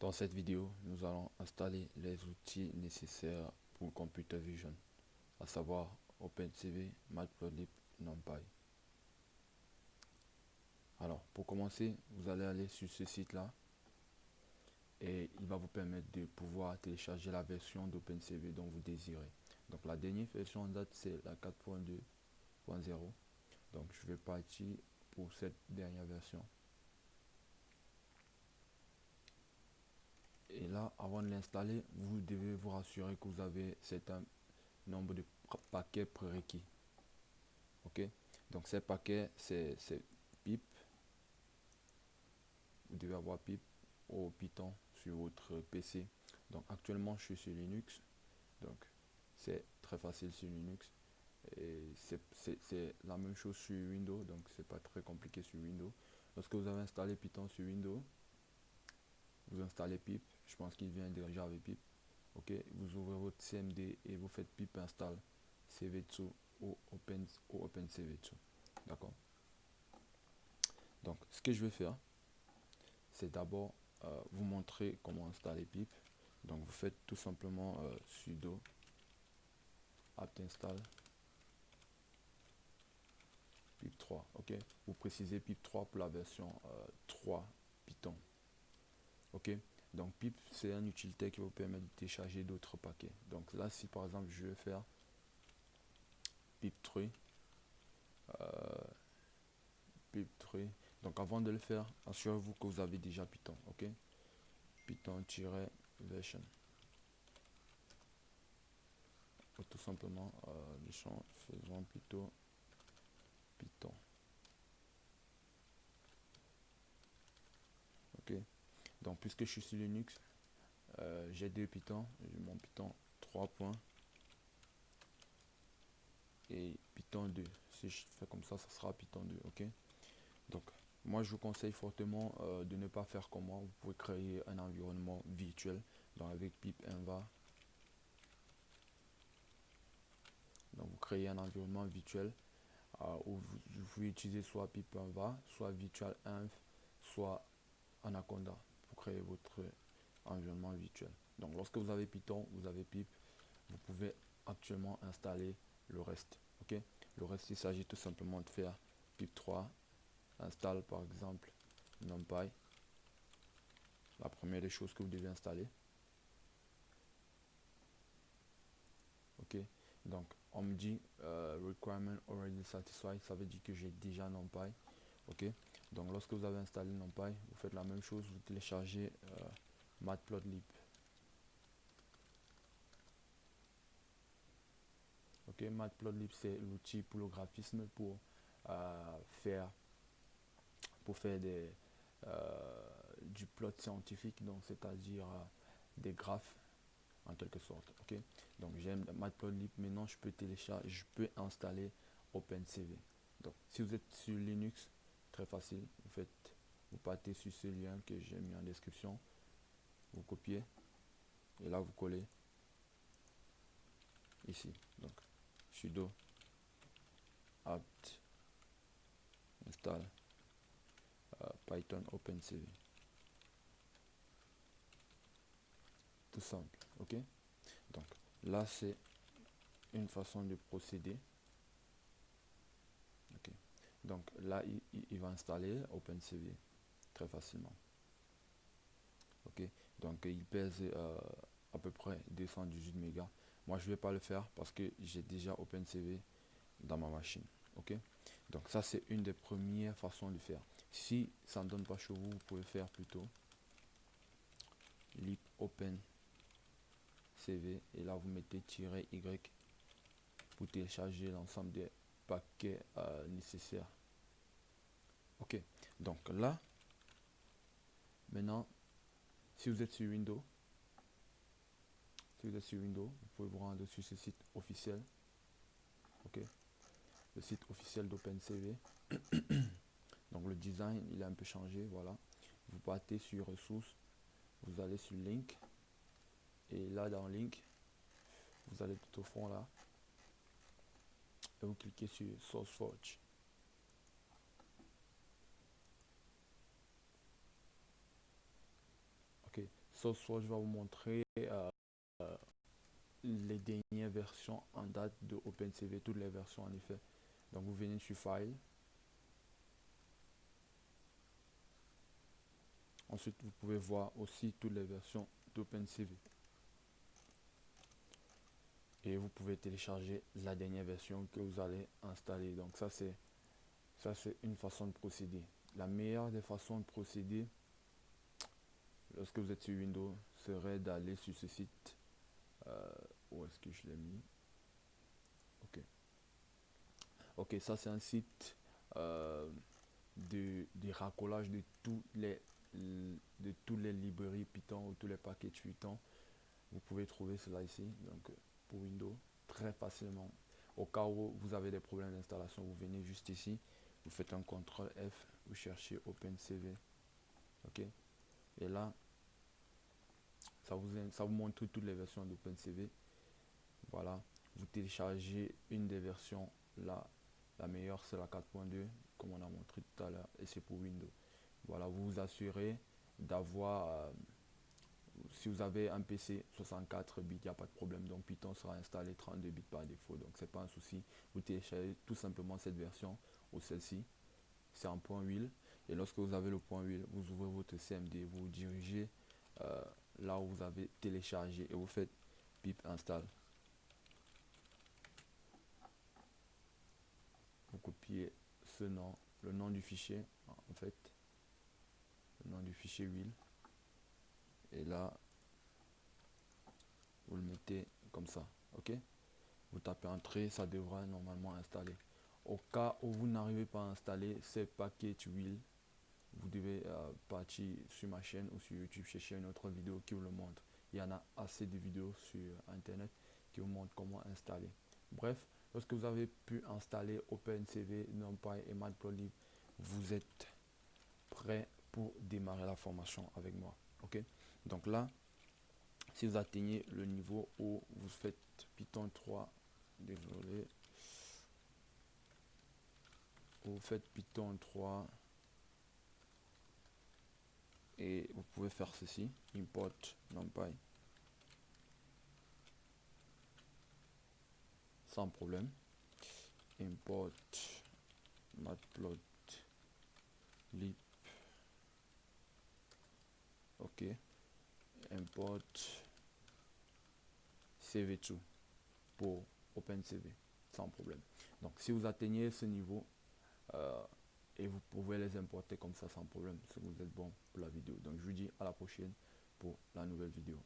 Dans cette vidéo, nous allons installer les outils nécessaires pour Computer Vision, à savoir OpenCV, Matplotlib, NumPy. Alors, pour commencer, vous allez aller sur ce site-là et il va vous permettre de pouvoir télécharger la version d'OpenCV dont vous désirez. Donc, la dernière version en date, c'est la 4.2.0. Donc, je vais partir pour cette dernière version. Et là, avant de l'installer, vous devez vous rassurer que vous avez certain nombre de paquets prérequis. Ok, donc ces paquets, c'est pip. Vous devez avoir pip ou Python sur votre PC. Donc actuellement, je suis sur Linux. Donc c'est très facile sur Linux. Et c'est la même chose sur Windows. Donc c'est pas très compliqué sur Windows. Lorsque vous avez installé Python sur Windows, vous installez pip. Je pense qu'il vient déjà avec pip. Ok, vous ouvrez votre CMD et vous faites pip install cv2 ou OpenCV2. D'accord. Donc ce que je vais faire, c'est d'abord vous montrer comment installer pip. Donc vous faites tout simplement sudo apt install pip3. Ok, vous précisez pip3 pour la version 3 Python. Ok, donc pip, c'est un utilitaire qui vous permet de télécharger d'autres paquets. Donc là, si par exemple je vais faire pip3, pip3, donc avant de le faire, assurez-vous que vous avez déjà Python. Ok, python-version, ou tout simplement le champ, faisons plutôt Python. Ok, donc puisque je suis sur Linux, j'ai deux Python, j'ai mon Python 3 points et Python 2. Si je fais comme ça sera Python 2. Ok, donc moi je vous conseille fortement de ne pas faire comme moi. Vous pouvez créer un environnement virtuel. Donc avec pipenv, donc vous créez un environnement virtuel où vous pouvez utiliser soit pipenv, soit virtualenv, soit anaconda pour créer votre environnement virtuel. Donc lorsque vous avez Python, vous avez pip, vous pouvez actuellement installer le reste. Ok, le reste, il s'agit tout simplement de faire pip3 install par exemple NumPy, la première des choses que vous devez installer. Ok, donc on me dit requirement already satisfied, ça veut dire que j'ai déjà NumPy. Ok, donc lorsque vous avez installé NumPy, vous faites la même chose, vous téléchargez Matplotlib. Ok, Matplotlib, c'est l'outil pour le graphisme euh, faire pour faire du plot scientifique, donc c'est-à-dire des graphes en quelque sorte. Ok, donc j'aime Matplotlib. Maintenant je peux télécharger, je peux installer OpenCV. Donc si vous êtes sur Linux, très facile, vous partez sur ce lien que j'ai mis en description, vous copiez et là vous collez ici. Donc sudo apt install Python OpenCV, tout simple. Ok, donc là c'est une façon de procéder. Ok, donc là il va installer OpenCV très facilement. Ok, donc il pèse à peu près 218 mégas. Moi je vais pas le faire parce que j'ai déjà OpenCV dans ma machine. Ok, donc ça c'est une des premières façons de faire. Si ça ne donne pas chez vous, vous pouvez faire plutôt lib OpenCV et là vous mettez -y pour télécharger l'ensemble des paquets nécessaires. Ok, donc là maintenant, si vous êtes sur Windows, vous pouvez vous rendre sur ce site officiel. Ok, le site officiel d'OpenCV. Donc le design il est un peu changé. Voilà, vous partez sur ressources, vous allez sur link et là dans link vous allez tout au fond là et vous cliquez sur SourceForge. Ok, Ce soir, je vais vous montrer les dernières versions en date de OpenCV, toutes les versions en effet. Donc vous venez sur File. Ensuite, vous pouvez voir aussi toutes les versions d'OpenCV. Et vous pouvez télécharger la dernière version que vous allez installer. Donc ça c'est une façon de procéder. La meilleure des façons de procéder lorsque vous êtes sur Windows serait d'aller sur ce site. Où est-ce que je l'ai mis? Ok, ça c'est un site de racolage de tous les librairies Python ou tous les packages Python. Vous pouvez trouver cela ici, donc pour Windows, très facilement. Au cas où vous avez des problèmes d'installation, vous venez juste ici, vous faites un CTRL F, vous cherchez OpenCV, ok. Et là, ça vous montre toutes les versions d'OpenCV. Voilà, vous téléchargez une des versions là. La meilleure c'est la 4.2 comme on a montré tout à l'heure et c'est pour Windows. Voilà, vous vous assurez d'avoir, si vous avez un PC 64 bits, il n'y a pas de problème. Donc Python sera installé 32 bits par défaut. Donc c'est pas un souci. Vous téléchargez tout simplement cette version ou celle-ci. C'est en .will. Et lorsque vous avez le .will, vous ouvrez votre CMD, vous dirigez là où vous avez téléchargé et vous faites pip install. Vous copiez ce nom, le nom du fichier en fait, le nom du fichier will. Et là, vous le mettez comme ça, ok. Vous tapez entrée, ça devra normalement installer. Au cas où vous n'arrivez pas à installer ces packages will, vous devez partir sur ma chaîne ou sur YouTube chercher une autre vidéo qui vous le montre. Il y en a assez de vidéos sur internet qui vous montrent comment installer. Bref, lorsque vous avez pu installer OpenCV, NumPy et Matplotlib, vous êtes prêt pour démarrer la formation avec moi, ok. Donc là, si vous atteignez le niveau où vous faites Python 3, désolé, vous faites Python 3 et vous pouvez faire ceci, import NumPy sans problème, import matplotlib, ok, import cv2 pour OpenCV sans problème. Donc si vous atteignez ce niveau et vous pouvez les importer comme ça sans problème si vous êtes bon pour la vidéo. Donc je vous dis à la prochaine pour la nouvelle vidéo.